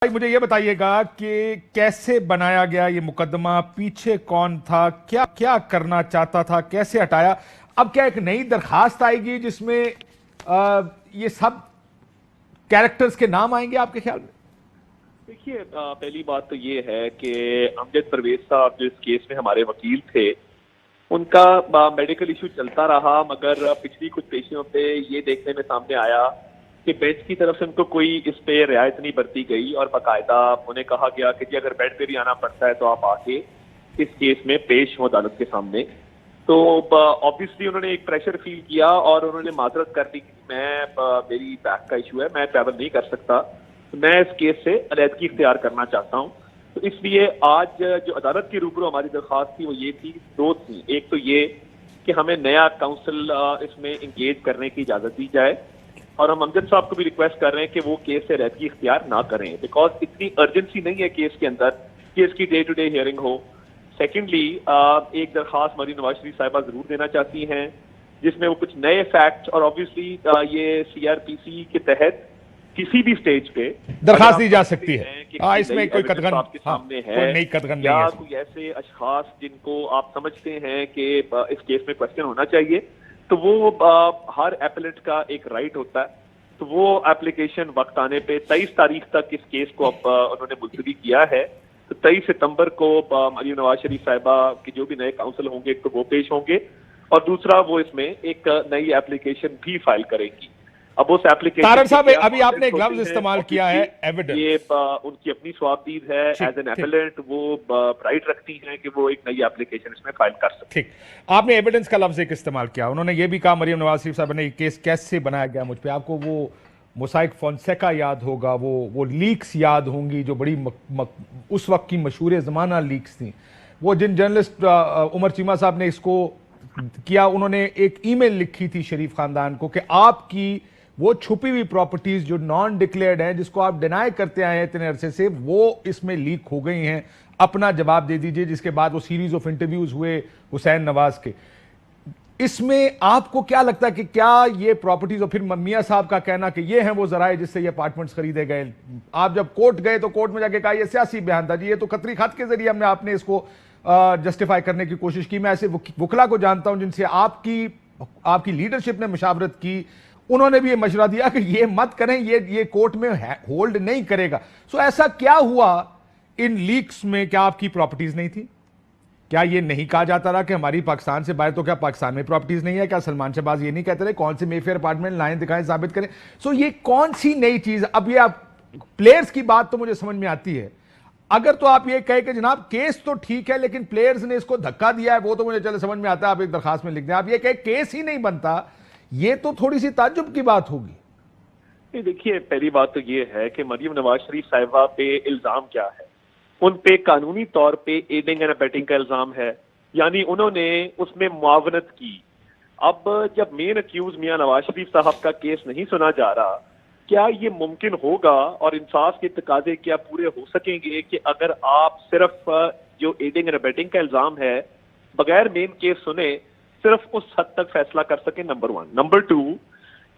भाई मुझे ये बताइएगा कि कैसे बनाया गया ये मुकदमा, पीछे कौन था, क्या क्या करना चाहता था, कैसे हटाया। अब क्या एक नई दरखास्त आएगी जिसमें ये सब कैरेक्टर्स के नाम आएंगे आपके ख्याल में? देखिए, पहली बात तो ये है कि अमजद परवेज साहब जो इस केस में हमारे वकील थे, उनका मेडिकल इशू चलता रहा, मगर पिछली कुछ पेशियों पे ये देखने में सामने आया कि बेंच की तरफ से उनको कोई इस पे रियायत नहीं बरती गई और बाकायदा उन्हें कहा गया कि जी अगर बेड पे भी आना पड़ता है तो आप आके इस केस में पेश हो अदालत के सामने। तो ऑब्वियसली उन्होंने एक प्रेशर फील किया और उन्होंने माजरत कर दी कि मेरी बैक का इशू है, मैं ट्रैवल नहीं कर सकता, तो मैं इस केस से अलहदगी इख्तियार करना चाहता हूँ। तो इसलिए आज जो अदालत के रूबरू हमारी दरख्वास्त थी वो ये थी, दो थी। एक तो ये कि हमें नया काउंसिल इसमें इंगेज करने की इजाजत दी जाए और हम अमजद साहब को भी रिक्वेस्ट कर रहे हैं कि वो केस से अलहदगी इख्तियार ना करें, बिकॉज इतनी अर्जेंसी नहीं है केस के अंदर कि इसकी डे टू डे हियरिंग हो। सेकेंडली, एक दरखास्त मरीम नवाज शरीफ साहिबा जरूर देना चाहती हैं जिसमें वो कुछ नए फैक्ट्स और ऑब्वियसली ये सीआरपीसी के तहत किसी भी स्टेज पे दरखास्त दी जा सकती है। इसमें कोई कतगन आपके सामने है, कोई नई कतगन या नहीं है। कोई ऐसे अशखास जिनको आप समझते हैं कि इस केस में क्वेश्चन होना चाहिए, तो वो हर एपेलेट का एक राइट होता है। तो वो एप्लीकेशन वक्त आने पे 23 तारीख तक इस केस को अब उन्होंने मुलतवी किया है। तो 23 सितंबर को मरीम नवाज शरीफ साहिबा के जो भी नए काउंसिल होंगे तो वो पेश होंगे और दूसरा वो इसमें एक नई एप्लीकेशन भी फाइल करेंगी। अब उस एप्लीकेशन तारड़ साहब, अभी आपने एक लफ्ज इस्तेमाल किया है एविडेंस। ये उनकी अपनी स्वाबदीद है, एज एन एपेलेंट वो राइट रखती हैं कि वो एक नई एप्लीकेशन इसमें फाइल कर सकते। ठीक, आपने एविडेंस का लफ्ज एक इस्तेमाल किया। उन्होंने ये भी कहा मरीम नवाज शरीफ साहब ने, केस कैसे बनाया गया मुझ पे। आपको वो मोसाइक फोंसेका याद होगा, वो लीक्स याद होंगी जो बड़ी उस वक्त की मशहूर ज़माना लीक्स थी। वो जिन जर्नलिस्ट उमर चीमा साहब ने इसको किया, उन्होंने एक ईमेल लिखी थी शरीफ खानदान को कि आपकी वो छुपी हुई प्रॉपर्टीज जो नॉन डिक्लेयर्ड हैं, जिसको आप डिनाई करते आए हैं इतने अरसे से, वो इसमें लीक हो गई हैं, अपना जवाब दे दीजिए। जिसके बाद वो सीरीज ऑफ इंटरव्यूज हुए हुसैन नवाज के। इसमें आपको क्या लगता है कि क्या ये प्रॉपर्टीज, और फिर मियां साहब का कहना कि ये हैं वो जराए जिससे ये अपार्टमेंट्स खरीदे गए, आप जब कोर्ट गए तो कोर्ट में जाके कहा ये सियासी बयान था जी, ये तो खतरी खत के जरिए हमने आपने इसको जस्टिफाई करने की कोशिश की। मैं ऐसे वकला को जानता हूं जिनसे आपकी लीडरशिप ने मुशावरत की, उन्होंने भी ये मशवरा दिया कि ये मत करें, ये कोर्ट में होल्ड नहीं करेगा। सो ऐसा क्या हुआ इन लीक्स में? क्या आपकी प्रॉपर्टीज नहीं थी? क्या ये नहीं कहा जाता रहा कि हमारी पाकिस्तान से बाहर, तो क्या पाकिस्तान में प्रॉपर्टीज नहीं है? क्या सलमान शहबाज ये नहीं कहते रहे कौन से मेफेयर अपार्टमेंट लाएं, दिखाएं, साबित करें? सो ये कौन सी नई चीज? अब ये आप प्लेयर्स की बात तो मुझे समझ में आती है, अगर तो आप ये कहे कि जनाब केस तो ठीक है लेकिन प्लेयर्स ने इसको धक्का दिया है, वो तो मुझे चले समझ में आता है, आप एक दरखास्त में लिख दें। आप ये कहे केस ही नहीं बनता, ये तो थोड़ी सी ताज्जुब की बात होगी। देखिए, पहली बात तो ये है कि मरीम नवाज शरीफ साहिबा पे इल्जाम क्या है। उन पे कानूनी तौर पे एडिंग एंड अबेटिंग का इल्जाम है, यानी उन्होंने उसमें मुआवनत की। अब जब मेन अक्यूज मियां नवाज शरीफ साहब का केस नहीं सुना जा रहा, क्या ये मुमकिन होगा और इंसाफ के तकाजे क्या पूरे हो सकेंगे कि अगर आप सिर्फ जो एडिंग एंड अबेटिंग का इल्जाम है बगैर मेन केस सुने सिर्फ उस हद तक फैसला कर सके? नंबर 1। नंबर 2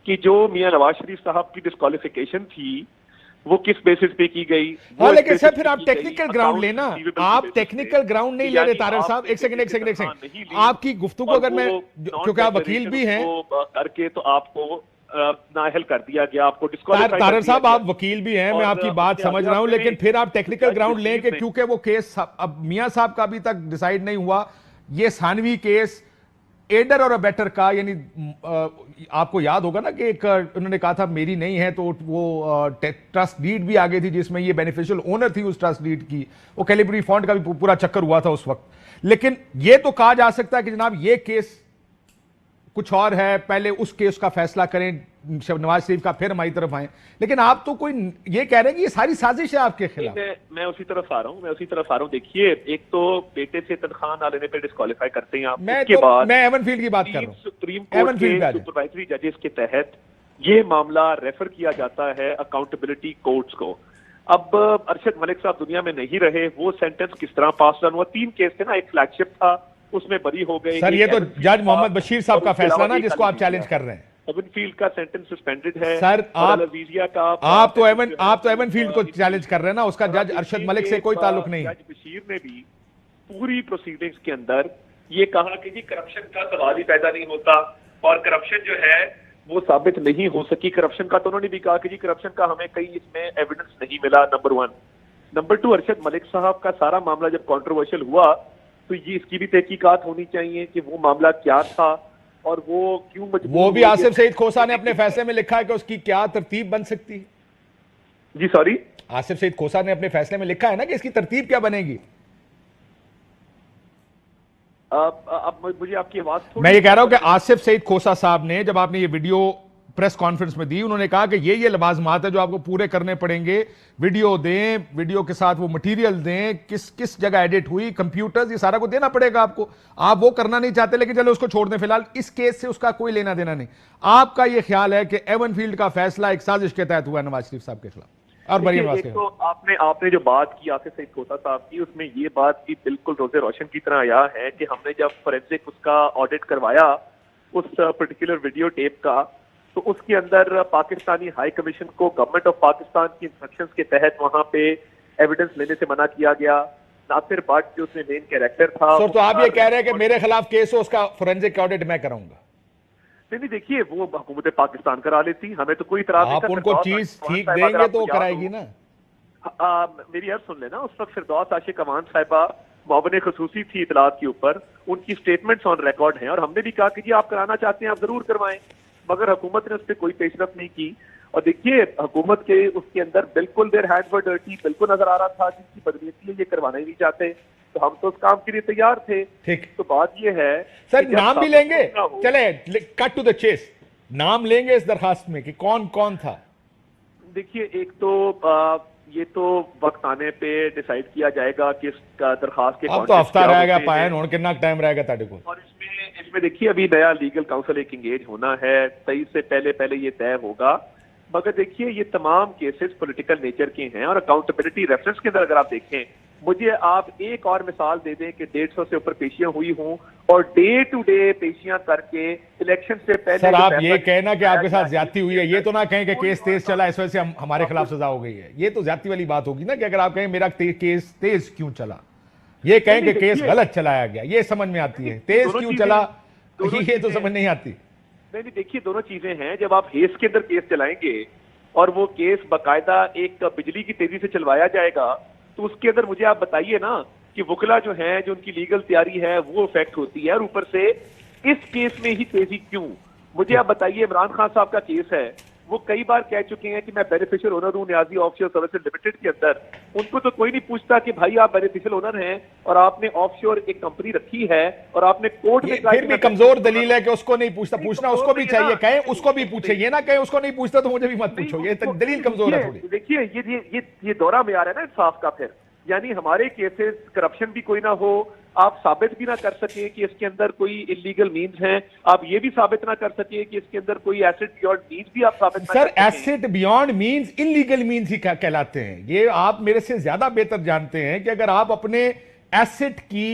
कि जो मियां नवाज शरीफ साहब की डिस्क्वालिफिकेशन थी वो किस बेसिस पे की गई? हाँ, लेकिन सर फिर आप टेक्निकल ग्राउंड लेना, आप टेक्निकल ग्राउंड नहीं ले रहे। तारड़ साहब एक सेकंड, आपकी गुफ्तगू को अगर मैं, क्योंकि आप वकील भी हैं, करके तो आपको नाअहल कर दिया गया, आपको डिस्क्वालीफाई। तारड़ साहब आप वकील भी हैं, मैं आपकी बात समझ रहा हूं, लेकिन फिर आप टेक्निकल ग्राउंड लें कि क्योंकि वो केस अब मियां साहब का अभी तक डिसाइड नहीं हुआ, ये सानवी केस एडर और अबेटर का, यानी आपको याद होगा ना कि एक उन्होंने कहा था मेरी नहीं है, तो वो ट्रस्ट डीड भी आ गई थी जिसमें ये बेनिफिशियल ओनर थी उस ट्रस्ट डीड की। वो कैलिब्री फंड का भी पूरा चक्कर हुआ था उस वक्त। लेकिन ये तो कहा जा सकता है कि जनाब ये केस कुछ और है, पहले उस केस का फैसला करें नवाज शरीफ का, फिर हमारी तरफ आए। लेकिन आप तो कोई ये कह रहे हैं कि ये सारी साजिश है आपके खिलाफ। मैं उसी तरफ आ रहा हूँ। देखिए, एक तो बेटे से तनख्वाह ना लेने पे डिस्क्वालीफाई करते हैं आप, उसके बाद मैं एवनफील्ड की बात कर रहा हूँ, सुप्रीम कोर्ट के सुपरवाइजरी जजेस के तहत ये मामला रेफर किया जाता है अकाउंटेबिलिटी कोर्ट्स को। अब अरशद मलिक साहब दुनिया में नहीं रहे, वो सेंटेंस किस तरह पास हुआ? 3 केस थे ना, एक फ्लैगशिप था उसमें बरी हो गए। सर ये तो जज मोहम्मद बशीर साहब का फैसला ना जिसको आप चैलेंज कर रहे हैं। एवन फील्ड का सेंटेंस सस्पेंडेड है सर, और आप अल-अज़ीज़िया का आप तो सेंटेंस जो है एवन फील्ड को चैलेंज कर रहे हैं ना, उसका और जज आप अरशद देखिए मलिक से कि, कोई ताल्लुक नहीं है। जज बशीर ने भी पूरी प्रोसीडिंग्स के अंदर ये कहा कि जी करप्शन का सवाल ही पैदा नहीं होता और करप्शन जो है वो साबित नहीं हो सकी। करप्शन का तो उन्होंने भी कहा कि जी करप्शन का हमें कहीं इसमें एविडेंस नहीं मिला, नंबर 1। नंबर 2, अरशद मलिक साहब का सारा मामला जब कंट्रोवर्शियल हुआ तो ये इसकी भी तहकीकात होनी चाहिए कि वो मामला क्या था और वो क्यों मजबूर वो भी हुए आसिफ कि- सईद खोसा ने अपने फैसले में लिखा है कि उसकी क्या तरतीब बन सकती है। जी सॉरी, आसिफ सईद खोसा ने अपने फैसले में लिखा है ना कि इसकी तरतीब क्या बनेगी। अब मुझे आपकी आवाज मैं ये कह रहा हूं कि आसिफ सईद खोसा साहब ने, जब आपने ये वीडियो प्रेस कॉन्फ्रेंस में दी, उन्होंने कहा कि ये लवाजमात है जो आपको पूरे करने पड़ेंगे। वीडियो दें, वीडियो के साथ वो मटेरियल दें, किस किस जगह एडिट हुई, कंप्यूटर्स, ये सारा कुछ देना पड़ेगा आपको। आप वो करना नहीं चाहते, लेकिन चलो उसको छोड़ दें फिलहाल, इस केस से उसका कोई लेना देना नहीं। आपका ये ख्याल है कि एवन फील्ड का फैसला एक साजिश के तहत हुआ नवाज शरीफ साहब के खिलाफ और मरीम नवाज के एक खिलाफ? तो आपने जो बात की आसिफ सईद खोसा साहब की, उसमें ये बात की बिल्कुल रोजे रोशन की तरह आया है कि हमने जब फोरेंसिक उसका ऑडिट करवाया उस पर्टिकुलर वीडियो टेप का, तो उसके अंदर पाकिस्तानी हाई कमीशन को गवर्नमेंट ऑफ पाकिस्तान की इंस्ट्रक्शंस के तहत वहां पे एविडेंस लेने से मना किया गया। नासिर भट्ट जो उसमें मेन कैरेक्टर था, सर, तो आप ये कह रहे हैं कि मेरे खिलाफ केस हो, उसका फोरेंसिक ऑडिट मैं कराऊंगा? नहीं, देखिए वो हुकूमत पाकिस्तान करा लेती, हमें तो कोई इतराज नहीं आप था। उनको फिरदौस चीज आशिक ठीक अवान साहिबा, देंगे अगर तो वो आपको याद कराएगी हो, ना। मेरी अर्ज सुन लेना, उस वक्त फिरदौस आशिक अवान साहिबा मुआविन खसूसी थी इतलात के ऊपर, उनकी स्टेटमेंट्स ऑन रिकॉर्ड हैं और हमने भी कहा कि जी आप कराना चाहते हैं आप जरूर करवाएं, मगर हुकूमत ने उस पर कोई पेशरफ नहीं की। और देखिए हुकूमत के उसके अंदर बिल्कुल देयर हैंड्स वर डर्टी बिल्कुल नजर आ रहा था, जिसकी बदनीयती है ये करवाना ही नहीं चाहते, तो हम तो उस काम के लिए तैयार थे। ठीक, तो बात ये है सर कि जब नाम भी साबित लेंगे, ना हो- चले कट टू द चेस, नाम लेंगे इस दरखास्त में कि कौन कौन था? देखिए एक तो ये तो वक्त आने पे डिसाइड किया जाएगा कि इसका दरखास्त के अब तो कॉन्टेक्स्ट हफ्ता क्या रह गया होते पायन हैं। होने, कितना टाइम रहेगा ताड़े को? और इसमें देखिए अभी नया लीगल काउंसिल एक इंगेज होना है, 23 से पहले ये तय होगा। मगर देखिए ये तमाम केसेस पॉलिटिकल नेचर के हैं और अकाउंटेबिलिटी रेफरेंस के अंदर अगर आप देखें, मुझे आप एक और मिसाल दे दें कि 150 से ऊपर पेशियां हुई हों और डे टू डे पेशियां करके इलेक्शन से पहले सर जो आप फैसला ये कहना कि आपके साथ किया ज्यादती हुई है, ये तो ना कहें कि केस तेज चला इस वजह से हमारे खिलाफ सजा हो गई है। ये तो ज्यादती वाली बात होगी ना कि अगर आप कहें मेरा केस तेज क्यों चला, ये कहें कि केस गलत चलाया गया, ये समझ में आती है। तेज क्यों चला, ये तो समझ नहीं आती। नहीं, देखिए दोनों चीजें हैं। जब आप हेस के अंदर केस चलाएंगे और वो केस बाकायदा एक बिजली की तेजी से चलवाया जाएगा, तो उसके अंदर मुझे आप बताइए ना कि वकला जो है, जो उनकी लीगल तैयारी है वो इफेक्ट होती है, और ऊपर से इस केस में ही तेजी क्यों? मुझे आप बताइए, इमरान खान साहब का केस है, वो कई बार कह चुके हैं कि मैं बेनिफिशियल ओनर हूं न्याजी ऑफशोर सर्विसेज लिमिटेड के अंदर। उनको तो कोई नहीं पूछता कि भाई आप बेनिफिशियल ओनर हैं और आपने ऑफशोर एक कंपनी रखी है और आपने कोर्ट में फिर भी कमजोर दलील है कि उसको नहीं पूछता। पूछना उसको भी चाहिए, कहें उसको भी पूछे, ये ना कहें उसको नहीं पूछता तो मुझे भी मत पूछो, ये दलील कमजोर है थोड़ी। देखिए ये दौरा में आ रहा है ना इंसाफ का, फिर यानी हमारे केसेस करप्शन भी कोई ना हो, आप साबित भी ना कर सके कि इसके अंदर कोई इलीगल मीन्स हैं, आप ये भी साबित ना कर सके कि इसके अंदर कोई एसेट बियॉन्ड मीन्स भी आप साबित ना सर कर सकें। Asset beyond means illegal means he कहलाते हैं। ये आप मेरे से ज्यादा बेहतर जानते हैं कि अगर आप अपने एसेट की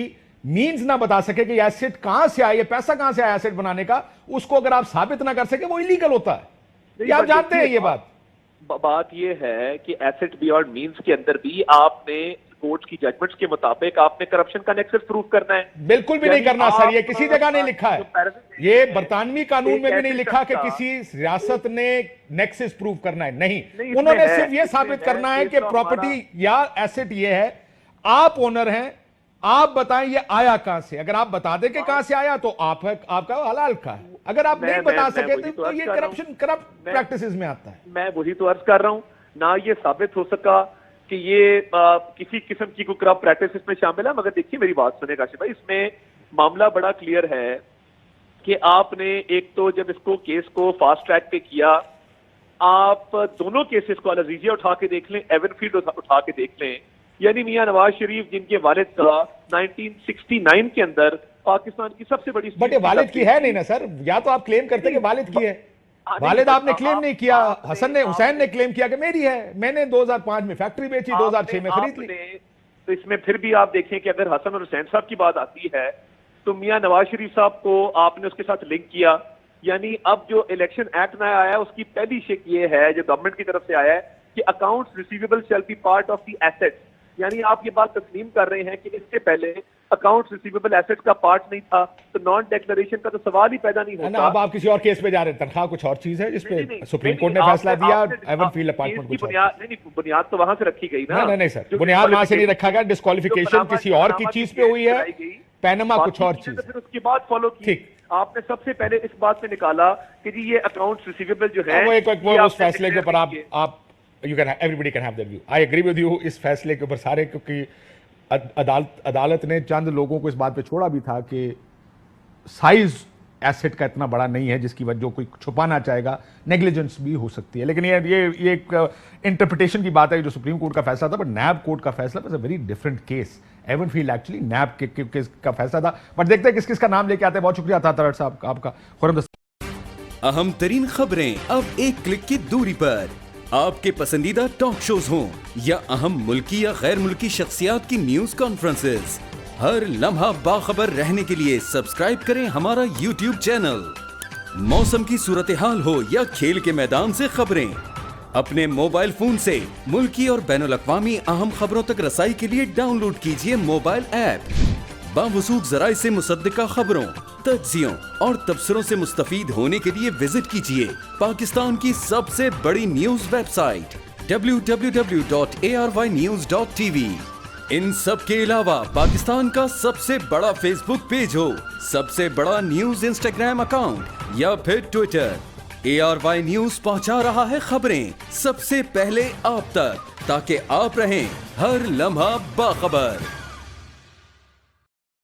मीन्स ना बता सके कि एसेट कहां से आया, पैसा कहां से आया एसेट बनाने का, उसको अगर आप साबित ना कर सके वो इलीगल होता है। ये आप जानते हैं ये बात ये है कि एसेट बियॉन्ड मींस के अंदर भी आपने कोर्ट की जजमेंट्स के मुताबिक आपने करप्शन का नेक्सस प्रूव करना है। बिल्कुल भी नहीं करना सर, ये किसी जगह नहीं लिखा है, ये बरतानवी कानून में भी नहीं लिखा कि किसी रियासत ने नेक्सस प्रूव करना है। नहीं, उन्होंने सिर्फ ये साबित करना है कि प्रॉपर्टी या एसेट ये है, आप ओनर हैं, आप बताएं ये आया कहां से। अगर आप बता दें कि कहां से आया तो आपका हलाल का है। अगर आप नहीं बता सके तो ये करप्ट प्रैक्टिसेस में आता है। मैं वही तो अर्ज कर रहा हूं ना, ये साबित हो सका कि ये किसी किस्म की कोई करप्ट प्रैक्टिस में शामिल है। मगर देखिए मेरी बात सुने काशिफ भाई, इसमें मामला बड़ा क्लियर है कि आपने एक तो जब इसको केस को फास्ट ट्रैक पे किया, आप दोनों केसेस को अल-अज़ीज़िया उठा के देख लें, एवनफील्ड उठा के देख लें, यानी मियां नवाज शरीफ जिनके वालिद का 1969 के अंदर पाकिस्तान की सबसे बड़ी, बट ये वालिद की है नहीं ना सर, या तो आप क्लेम करते कि वालिद की है, वालिद आपने क्लेम नहीं किया, हुसैन ने क्लेम किया कि मेरी है, मैंने 2005 में फैक्ट्री बेची, 2006 में खरीद ली। तो इसमें फिर भी आप देखें कि अगर हसन और हुसैन साहब की बात आती है तो मियां नवाज शरीफ साहब को आपने उसके साथ लिंक किया, यानी अब जो इलेक्शन एक्ट नया आया है उसकी पहली शिक ये है जो गवर्नमेंट की तरफ से आया है कि accounts receivable shall be part of the assets. यानी आप ये बात तस्लीम कर रहे हैं कि इससे पहले अकाउंट्स रिसीवेबल एसेट्स का पार्ट नहीं था, तो नॉन डिक्लेरेशन का तो सवाल ही पैदा नहीं होता। अब आप किसी और केस पे जा रहे हैं, तनख्वाह कुछ और चीज है जिसपे सुप्रीम कोर्ट ने फैसला दिया, एवन फील्ड अपार्टमेंट कुछ बुनियाद नहीं, बुनियाद तो वहां से रखी गई ना। नहीं नहीं सर, बुनियाद वहां से नहीं रखा गया, डिस्क्वालिफिकेशन किसी और की चीज पे हुई है, पैनमा कुछ और चीज। फिर उसके बाद फॉलो की आपने सबसे पहले इस बात पे निकाला कि जी ये अकाउंट्स रिसीवेबल जो है वो उस फैसले के ऊपर आप you can everybody can have their view. I agree with you इस फैसले के ऊपर सारे, क्योंकि अदालत ने चंद लोगों को इस बात पे छोड़ा भी था कि साइज एसेट का इतना बड़ा नहीं है जिसकी वजह जो कोई छुपाना चाहेगा, नेग्लिजेंस भी हो सकती है। लेकिन ये एक इंटरप्रिटेशन की बात है जो सुप्रीम कोर्ट का फैसला था, बट नैब कोर्ट का फैसला was a very different case. Avenfield actually NAB के का फैसला था, बट देखते हैं किस किस का नाम लेके आते हैं। बहुत शुक्रिया था तरट साहब आपका। खुरम अहम तरीन खबरें अब एक क्लिक की दूरी पर, आपके पसंदीदा टॉक शोज हों या अहम मुल्की या गैर मुल्की शख्सियात की न्यूज कॉन्फ्रेंसेस, हर लम्हा बाखबर रहने के लिए सब्सक्राइब करें हमारा YouTube चैनल। मौसम की सूरत हाल हो या खेल के मैदान से खबरें, अपने मोबाइल फोन से मुल्की और बैनुल-अक़वामी अहम खबरों तक रसाई के लिए डाउनलोड कीजिए मोबाइल ऐप। बावसूख ज़राए से मुसद्दिक़ा खबरों, तज्ज़ियों और तबसरों से मुस्तफ़ीद होने के लिए विजिट कीजिए पाकिस्तान की सबसे बड़ी न्यूज वेबसाइट www.arvnews.tv। इन सब के अलावा पाकिस्तान का सबसे बड़ा फेसबुक पेज हो, सबसे बड़ा न्यूज इंस्टाग्राम अकाउंट या फिर ट्विटर, ARY न्यूज पहुंचा रहा है खबरें सबसे पहले आप तक, ताकि आप रहें हर लम्हा बाखबर।